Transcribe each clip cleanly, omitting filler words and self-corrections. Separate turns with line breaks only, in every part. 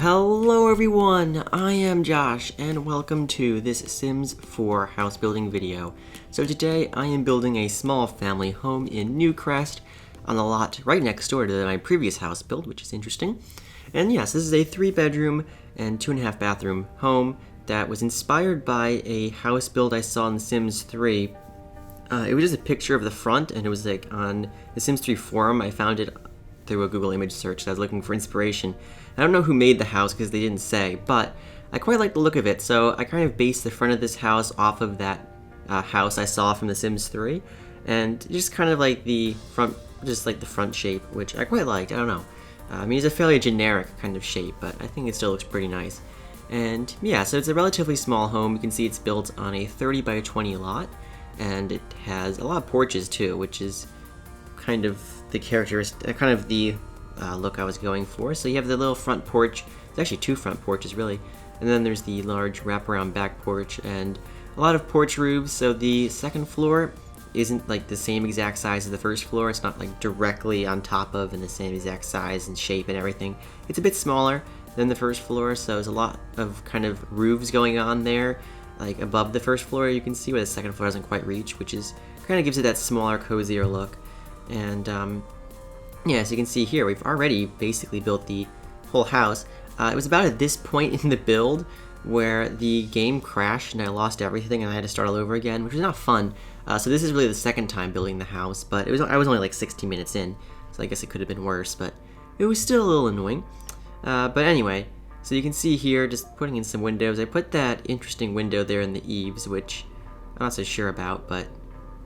Hello everyone, I am Josh and welcome to this Sims 4 house building video. So today I am building a small family home in New Crest on the lot right next door to my previous house build, which is interesting. And yes, this is a 3-bedroom and 2.5 bathroom home that was inspired by a house build I saw in Sims 3. It was just a picture of the front, and it was like on the Sims 3 forum. I found it through a Google image search. So I was looking for inspiration. I don't know who made the house because they didn't say, but I quite like the look of it. So I kind of based the front of this house off of that house I saw from The Sims 3, and just kind of like the front, just like the front shape, which I quite liked. I don't know. I mean, it's a fairly generic kind of shape, but I think it still looks pretty nice. And yeah, so it's a relatively small home. You can see it's built on a 30 by 20 lot, and it has a lot of porches too, which is kind of the characteristic, kind of the look I was going for. So you have the little front porch. It's actually 2 front porches really, and then there's the large wraparound back porch and a lot of porch roofs. So the second floor isn't like the same exact size as the first floor. It's not like directly on top of and the same exact size and shape and everything. It's a bit smaller than the first floor, so there's a lot of kind of roofs going on there, like above the first floor. You can see where the second floor doesn't quite reach, which is kind of gives it that smaller, cozier look. And yeah, as you can see here, we've already basically built the whole house. It was about at this point in the build where the game crashed and I lost everything and I had to start all over again, which was not fun. So this is really the second time building the house, but I was only like 60 minutes in, so I guess it could have been worse, but it was still a little annoying. But anyway, so you can see here, just putting in some windows. I put that interesting window there in the eaves, which I'm not so sure about, but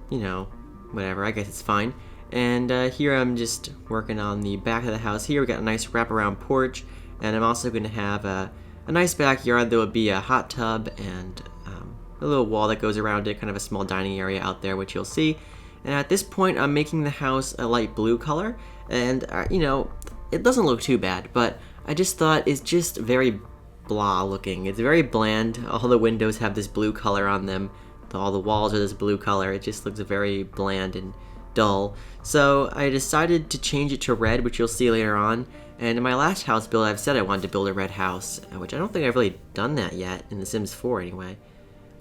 you know, whatever, I guess it's fine. And here I'm just working on the back of the house. Here we got a nice wraparound porch, and I'm also going to have a nice backyard. There will be a hot tub and a little wall that goes around it, kind of a small dining area out there, which you'll see. And at this point, I'm making the house a light blue color, and you know, it doesn't look too bad, but I just thought it's just very blah looking. It's very bland. All the windows have this blue color on them. All the walls are this blue color. It just looks very bland and dull. So I decided to change it to red, which you'll see later on. And in my last house build, I've said I wanted to build a red house, which I don't think I've really done that yet in The Sims 4 anyway.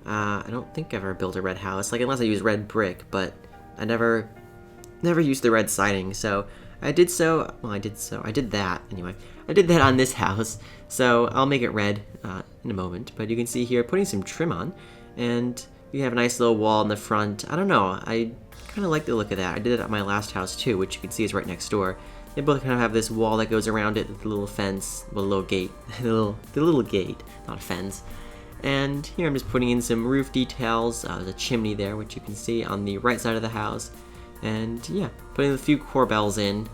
I don't think I've ever built a red house, like unless I use red brick, but I never used the red siding. So I did that anyway. I did that on this house, so I'll make it red in a moment. But you can see here, putting some trim on, and you have a nice little wall in the front. I don't know, I kind of like the look of that. I did it at my last house too, which you can see is right next door. They both kind of have this wall that goes around it with a little fence, with a little gate, the little gate, not a fence. And here I'm just putting in some roof details. There's a chimney there, which you can see on the right side of the house. And yeah, putting a few corbels in,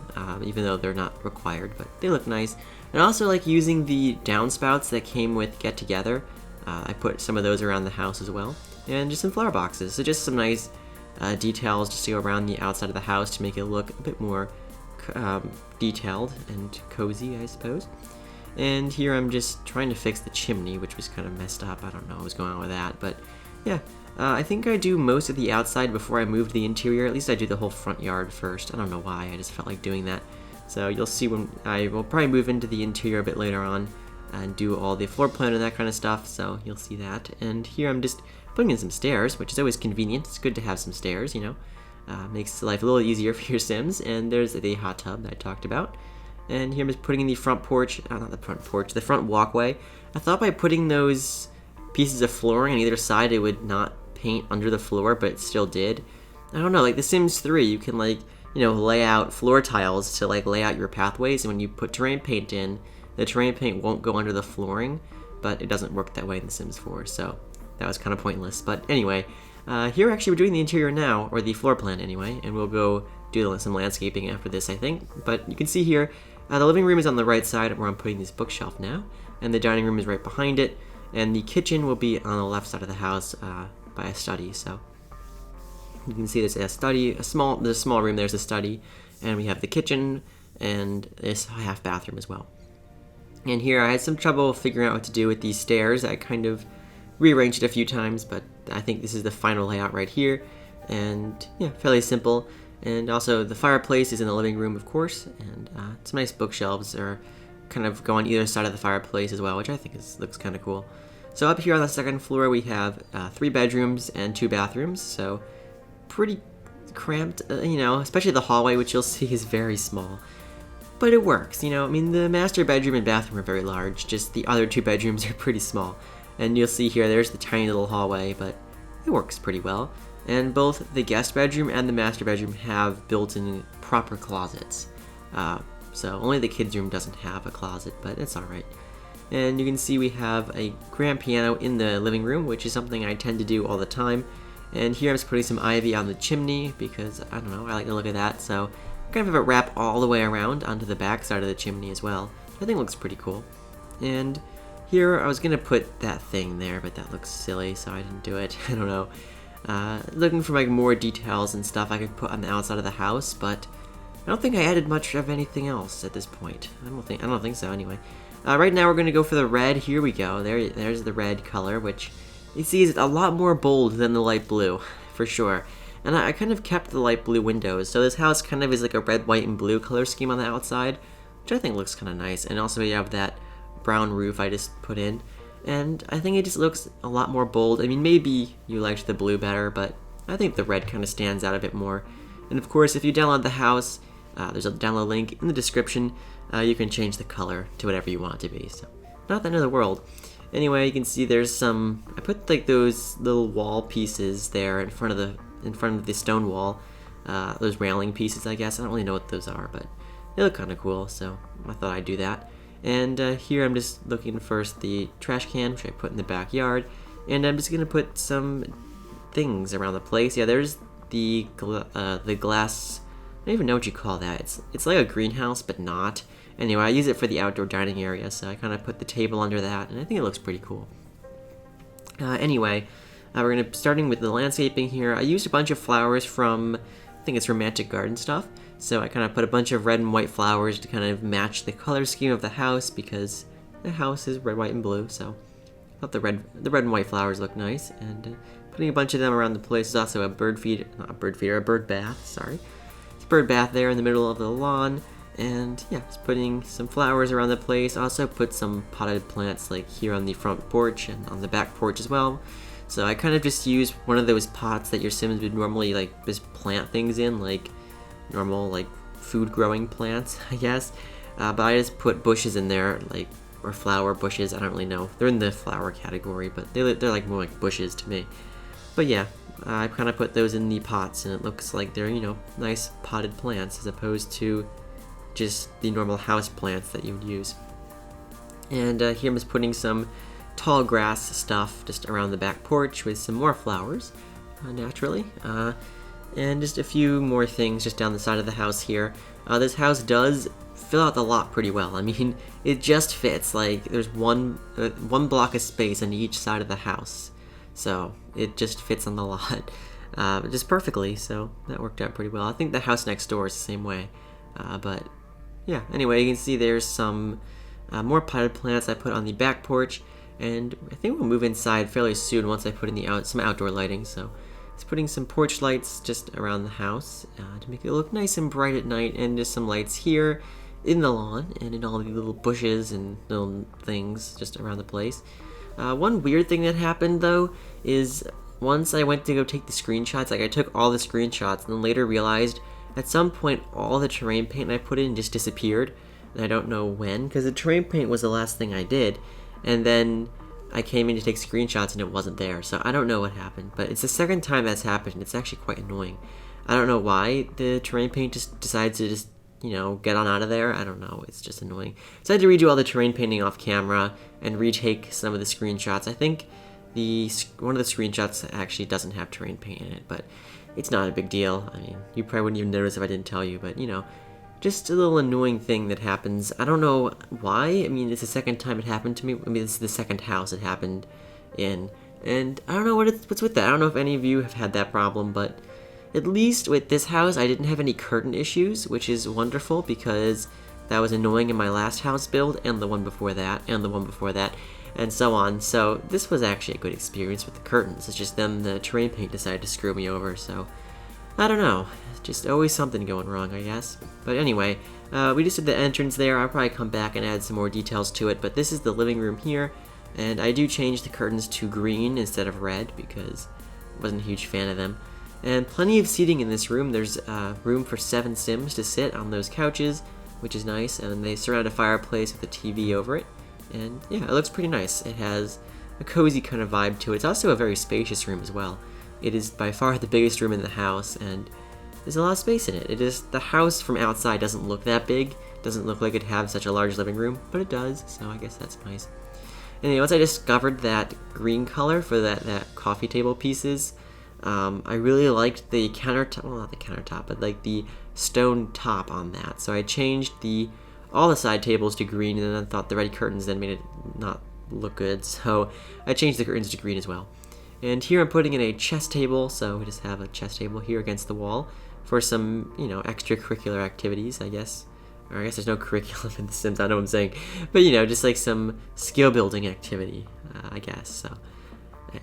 even though they're not required, but they look nice. And I also like using the downspouts that came with Get Together. I put some of those around the house as well. And just some flower boxes, so just some nice details just to go around the outside of the house to make it look a bit more detailed and cozy, I suppose. And here I'm just trying to fix the chimney, which was kind of messed up. I don't know what was going on with that, but yeah. I think I do most of the outside before I move to the interior. At least I do the whole front yard first. I don't know why, I just felt like doing that. So you'll see when I will probably move into the interior a bit later on and do all the floor plan and that kind of stuff, so you'll see that. And here I'm just putting in some stairs, which is always convenient. It's good to have some stairs, you know. Makes life a little easier for your Sims. And there's the hot tub that I talked about. And here I'm just putting in the front porch, not the front porch, the front walkway. I thought by putting those pieces of flooring on either side it would not paint under the floor, but it still did. I don't know, like The Sims 3, you can like, you know, lay out floor tiles to like lay out your pathways, and when you put terrain paint in, the terrain paint won't go under the flooring, but it doesn't work that way in The Sims 4, so that was kind of pointless. But anyway, here actually we're doing the interior now, or the floor plan anyway, and we'll go do some landscaping after this, I think. But you can see here, the living room is on the right side where I'm putting this bookshelf now, and the dining room is right behind it, and the kitchen will be on the left side of the house by a study. So you can see there's a study, there's a small room, there's a study, and we have the kitchen and this half bathroom as well. And here I had some trouble figuring out what to do with these stairs. I kind of rearranged it a few times, but I think this is the final layout right here. And yeah, fairly simple. And also the fireplace is in the living room, of course, and some nice bookshelves are kind of go on either side of the fireplace as well, which I think looks kind of cool. So up here on the second floor we have 3 bedrooms and 2 bathrooms, so pretty cramped, especially the hallway, which you'll see is very small. But it works, I mean, the master bedroom and bathroom are very large, just the other 2 bedrooms are pretty small. And you'll see here, there's the tiny little hallway, but it works pretty well. And both the guest bedroom and the master bedroom have built-in proper closets. So only the kids' room doesn't have a closet, but it's alright. And you can see we have a grand piano in the living room, which is something I tend to do all the time. And here I'm just putting some ivy on the chimney because, I don't know, I like the look of that. So I kind of have it wrap all the way around onto the back side of the chimney as well. I think it looks pretty cool. And here I was going to put that thing there, but that looks silly, so I didn't do it. I don't know. Looking for like more details and stuff I could put on the outside of the house, but I don't think I added much of anything else at this point. I don't think so anyway. Right now we're going to go for the red. Here we go. There's the red color, which you see is a lot more bold than the light blue, for sure. And I kind of kept the light blue windows, so this house kind of is like a red, white, and blue color scheme on the outside, which I think looks kind of nice. And also you have that brown roof I just put in, and I think it just looks a lot more bold. I mean, maybe you liked the blue better, but I think the red kind of stands out a bit more. And of course, if you download the house, there's a download link in the description. You can change the color to whatever you want it to be, so not the end of the world. Anyway, you can see there's some, I put like those little wall pieces there in front of the stone wall, those railing pieces, I guess. I don't really know what those are, but they look kind of cool, so I thought I'd do that. And here I'm just looking first the trash can, which I put in the backyard, and I'm just gonna put some things around the place. Yeah, there's the glass. I don't even know what you call that. It's like a greenhouse, but not. Anyway, I use it for the outdoor dining area, so I kind of put the table under that, and I think it looks pretty cool. Anyway, we're starting with the landscaping here. I used a bunch of flowers from, I think it's Romantic Garden stuff. So I kind of put a bunch of red and white flowers to kind of match the color scheme of the house, because the house is red, white, and blue. So I thought the red and white flowers look nice, and putting a bunch of them around the place. Is also a bird bath. Sorry, it's a bird bath there in the middle of the lawn. And yeah, just putting some flowers around the place. Also put some potted plants like here on the front porch and on the back porch as well. So I kind of just used one of those pots that your Sims would normally like just plant things in, like normal like food growing plants, I guess. But I just put bushes in there, like, or flower bushes. I don't really know. They're in the flower category, but they're like more like bushes to me. But yeah, I kind of put those in the pots, and it looks like they're, nice potted plants as opposed to just the normal house plants that you would use. And here I'm just putting some tall grass stuff just around the back porch with some more flowers, naturally. And just a few more things just down the side of the house here. This house does fill out the lot pretty well. I mean, it just fits. Like, there's one block of space on each side of the house. So it just fits on the lot just perfectly, so that worked out pretty well. I think the house next door is the same way. But yeah, anyway, you can see there's some more potted plants I put on the back porch, and I think we'll move inside fairly soon once I put in some outdoor lighting. So it's putting some porch lights just around the house to make it look nice and bright at night, and just some lights here in the lawn and in all the little bushes and little things just around the place. One weird thing that happened though is once I went to go take the screenshots, like I took all the screenshots and then later realized at some point all the terrain paint I put in just disappeared, and I don't know when, because the terrain paint was the last thing I did, and then I came in to take screenshots and it wasn't there, so I don't know what happened, but it's the second time that's happened. It's actually quite annoying. I don't know why the terrain paint just decides to just, get on out of there. I don't know, it's just annoying. So I had to redo all the terrain painting off camera and retake some of the screenshots. I think one of the screenshots actually doesn't have terrain paint in it, but it's not a big deal. I mean, you probably wouldn't even notice if I didn't tell you, but just a little annoying thing that happens. I don't know why. I mean, it's the second time it happened to me. I mean, this is the second house it happened in, and I don't know what's with that. I don't know if any of you have had that problem, but at least with this house, I didn't have any curtain issues, which is wonderful because that was annoying in my last house build, and the one before that, and the one before that, and so on. So this was actually a good experience with the curtains. It's just then the terrain paint decided to screw me over, so I don't know, just always something going wrong, I guess. But anyway, we just did the entrance there. I'll probably come back and add some more details to it, but this is the living room here, and I do change the curtains to green instead of red because I wasn't a huge fan of them. And plenty of seating in this room. There's room for 7 Sims to sit on those couches, which is nice, and they surround a fireplace with a TV over it. And yeah, it looks pretty nice. It has a cozy kind of vibe to it. It's also a very spacious room as well. It is by far the biggest room in the house, and there's a lot of space in it. The house from outside doesn't look that big. Doesn't look like it'd have such a large living room, but it does, so I guess that's nice. Anyway, once I discovered that green color for that coffee table pieces, I really liked the countertop, well, not the countertop, but like the stone top on that. So I changed all the side tables to green, and then I thought the red curtains then made it not look good, so I changed the curtains to green as well. And here I'm putting in a chess table, so we just have a chess table here against the wall for some, extracurricular activities, I guess. Or I guess there's no curriculum in The Sims, I know what I'm saying. But, just like some skill-building activity, I guess, so.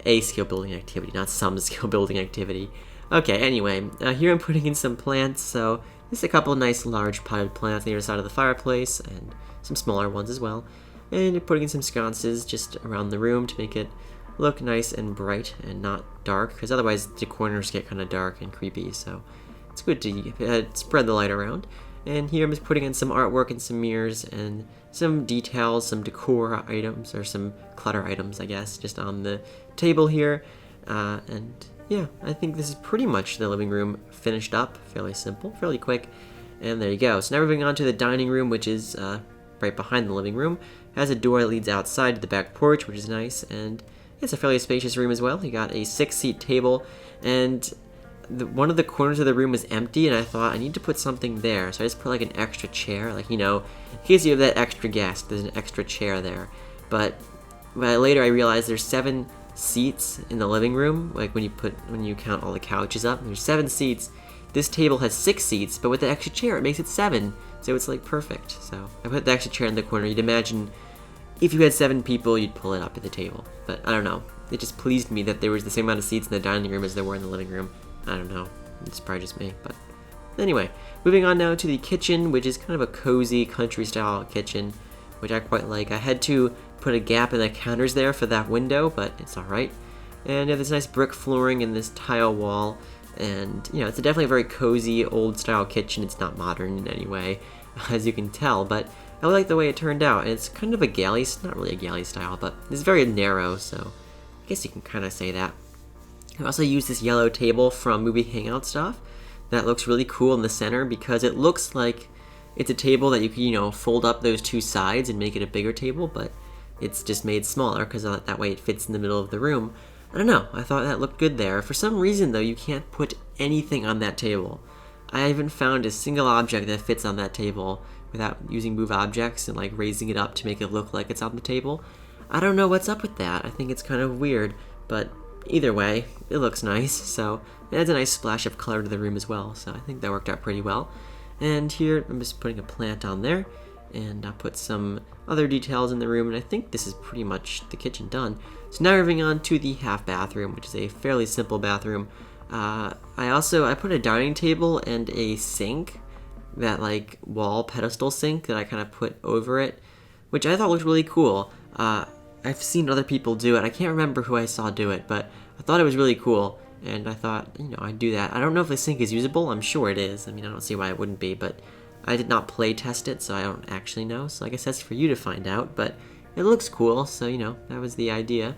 A skill-building activity, not some skill-building activity. Okay, anyway, here I'm putting in some plants, so just a couple of nice large potted plants on the other side of the fireplace, and some smaller ones as well. And putting in some sconces just around the room to make it look nice and bright and not dark, because otherwise the corners get kind of dark and creepy, so it's good to spread the light around. And here I'm just putting in some artwork and some mirrors and some details, some decor items, or some clutter items, I guess, just on the table here. And yeah, I think this is pretty much the living room finished up. Fairly simple, fairly quick. And there you go. So now we're moving on to the dining room, which is right behind the living room. It has a door that leads outside to the back porch, which is nice. And it's a fairly spacious room as well. You got a 6-seat table, and one of the corners of the room was empty, and I thought I need to put something there, so I just put like an extra chair, like, in case you have that extra guest, there's an extra chair there. But later I realized there's 7 seats in the living room, like when you count all the couches up, there's 7 seats. This table has 6 seats, but with the extra chair it makes it 7, so it's like perfect. So I put the extra chair in the corner. You'd imagine if you had 7 people, you'd pull it up at the table, but I don't know. It just pleased me that there was the same amount of seats in the dining room as there were in the living room. I don't know, it's probably just me, but anyway, moving on now to the kitchen, which is kind of a cozy country style kitchen, which I quite like. I had to put a gap in the counters there for that window, but it's alright. And you have this nice brick flooring and this tile wall, and it's definitely a very cozy old style kitchen. It's not modern in any way, as you can tell, but I like the way it turned out. And it's kind of a galley, not really a galley style, but it's very narrow, so I guess you can kind of say that. I also use this yellow table from Movie Hangout stuff. That looks really cool in the center because it looks like it's a table that you can, fold up those 2 sides and make it a bigger table, but it's just made smaller because that way it fits in the middle of the room. I don't know, I thought that looked good there. For some reason though, you can't put anything on that table. I haven't found a single object that fits on that table without using move objects and like raising it up to make it look like it's on the table. I don't know what's up with that. I think it's kind of weird, but either way, it looks nice, so it adds a nice splash of color to the room as well, so I think that worked out pretty well. And here, I'm just putting a plant on there, and I'll put some other details in the room, and I think this is pretty much the kitchen done. So now we're moving on to the half bathroom, which is a fairly simple bathroom. I put a dining table and a sink, that like wall pedestal sink that I kind of put over it, which I thought looked really cool. I've seen other people do it. I can't remember who I saw do it, but I thought it was really cool, and I thought, I'd do that. I don't know if the sink is usable. I'm sure it is. I mean, I don't see why it wouldn't be, but I did not play test it, so I don't actually know. So I guess that's for you to find out, but it looks cool, so, that was the idea.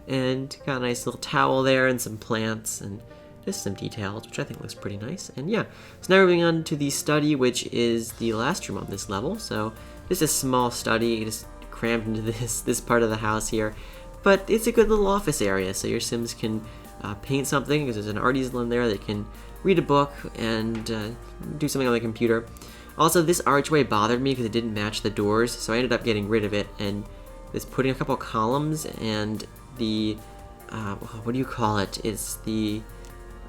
And got a nice little towel there and some plants and just some details, which I think looks pretty nice. And yeah, so now we're moving on to the study, which is the last room on this level. So just a small study, just crammed into this part of the house here, but it's a good little office area, so your Sims can paint something, because there's an art easel in there. They can read a book and do something on the computer. Also, this archway bothered me because it didn't match the doors, so I ended up getting rid of it and just putting a couple columns and the what do you call it? It's the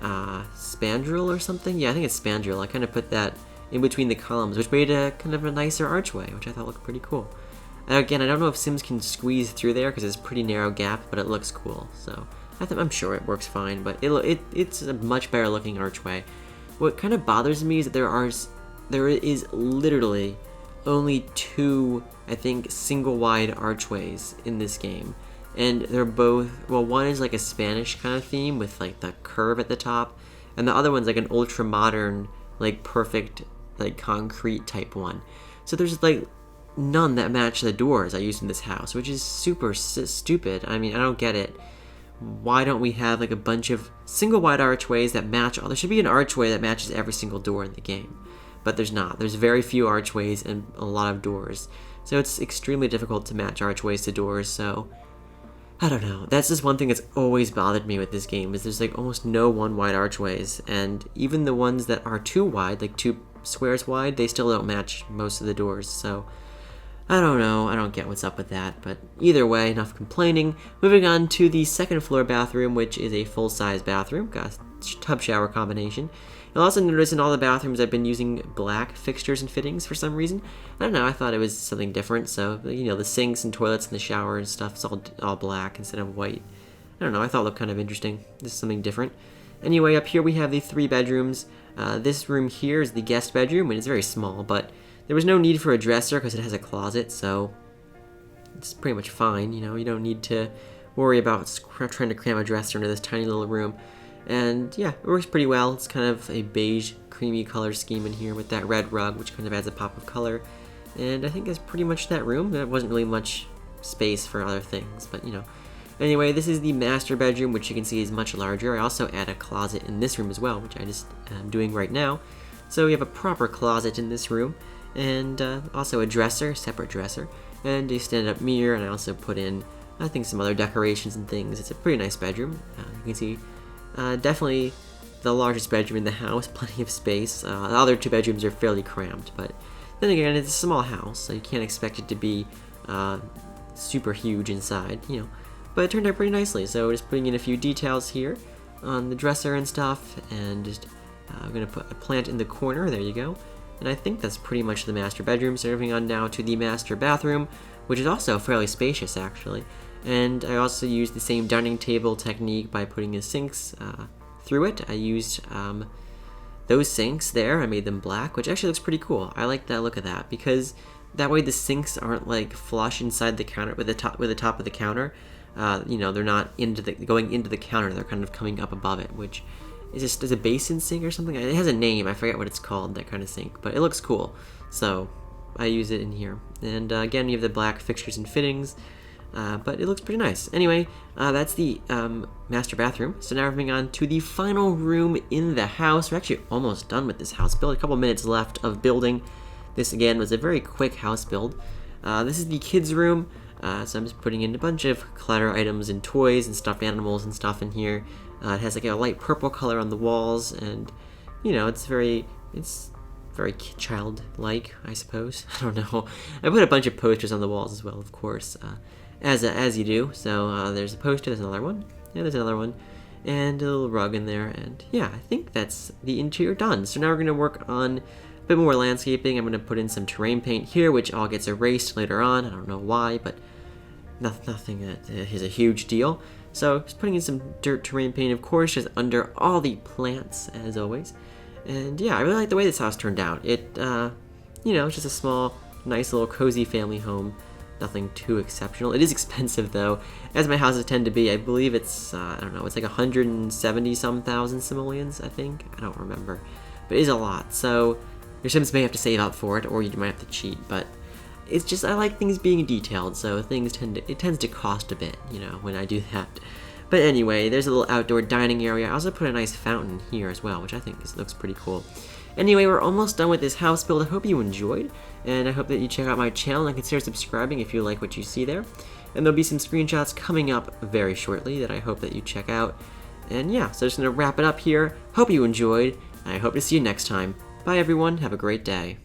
spandrel or something? Yeah, I think it's spandrel. I kind of put that in between the columns, which made a kind of a nicer archway, which I thought looked pretty cool. Again, I don't know if Sims can squeeze through there because it's a pretty narrow gap, but it looks cool. So I'm sure it works fine, but it's a much better looking archway. what kind of bothers me is that there is literally only 2, I think, single wide archways in this game. And they're both, well, one is like a Spanish kind of theme with like the curve at the top, and the other one's like an ultra modern, like perfect, like concrete type one. So there's like none that match the doors I used in this house, which is super stupid. I mean, I don't get it. Why don't we have like a bunch of single wide archways that match all? There should be an archway that matches every single door in the game, but there's not. There's very few archways and a lot of doors, so it's extremely difficult to match archways to doors. So I don't know. That's just one thing that's always bothered me with this game, is there's like almost no one wide archways, and even the ones that are 2 wide, like 2 squares wide, they still don't match most of the doors. So I don't know. I don't get what's up with that, but either way, enough complaining. Moving on to the second floor bathroom, which is a full-size bathroom, got a tub shower combination. You'll also notice in all the bathrooms I've been using black fixtures and fittings for some reason. I don't know, I thought it was something different, so, you know, the sinks and toilets and the shower and stuff is all black instead of white. I don't know, I thought it looked kind of interesting. This is something different. Anyway, up here we have the 3 bedrooms. This room here is the guest bedroom, and it's very small, but there was no need for a dresser because it has a closet, so it's pretty much fine. You know, you don't need to worry about trying to cram a dresser into this tiny little room. And yeah, it works pretty well. It's kind of a beige, creamy color scheme in here with that red rug, which kind of adds a pop of color. And I think that's pretty much that room. There wasn't really much space for other things, but you know. Anyway, this is the master bedroom, which you can see is much larger. I also add a closet in this room as well, which I just am doing right now. So we have a proper closet in this room, and also a dresser, separate dresser, and a stand-up mirror, and I also put in, I think, some other decorations and things. It's a pretty nice bedroom. You can see definitely the largest bedroom in the house, plenty of space. The other 2 bedrooms are fairly cramped, but then again, it's a small house, so you can't expect it to be super huge inside, you know. But it turned out pretty nicely, so just putting in a few details here on the dresser and stuff, and just I'm going to put a plant in the corner, there you go. And I think that's pretty much the master bedroom, so moving on now to the master bathroom, which is also fairly spacious actually. And I also used the same dining table technique by putting the sinks through it. I used those sinks there, I made them black, which actually looks pretty cool. I like that look of that, because that way the sinks aren't like flush inside the counter with the top of the counter. You know, they're not going into the counter, they're kind of coming up above it, which is a basin sink or something? It has a name, I forget what it's called, that kind of sink, but it looks cool, so I use it in here. And again, you have the black fixtures and fittings, but it looks pretty nice. Anyway, that's the master bathroom. So now we're moving on to the final room in the house. We're actually almost done with this house build, a couple minutes left of building. This again was a very quick house build. This is the kids' room. So I'm just putting in a bunch of clutter items and toys and stuffed animals and stuff in here. It has like a light purple color on the walls, and you know, it's very childlike, I suppose. I don't know. I put a bunch of posters on the walls as well, of course, as you do. So there's a poster, there's another one, and there's another one, and a little rug in there, and yeah, I think that's the interior done. So now we're going to work on a bit more landscaping. I'm going to put in some terrain paint here, which all gets erased later on. I don't know why, but nothing that is a huge deal. So just putting in some dirt terrain paint, of course, just under all the plants, as always. And yeah, I really like the way this house turned out. It, you know, it's just a small, nice little cozy family home. Nothing too exceptional. It is expensive though, as my houses tend to be. I believe it's, I don't know, it's like 170-some thousand simoleons, I think. I don't remember. But it is a lot, so your Sims may have to save up for it, or you might have to cheat, but it's just, I like things being detailed, so it tends to cost a bit, you know, when I do that. But anyway, there's a little outdoor dining area. I also put a nice fountain here as well, which I think looks pretty cool. Anyway, we're almost done with this house build. I hope you enjoyed, and I hope that you check out my channel and consider subscribing if you like what you see there. And there'll be some screenshots coming up very shortly that I hope that you check out. And yeah, so just gonna wrap it up here. Hope you enjoyed, and I hope to see you next time. Bye everyone, have a great day.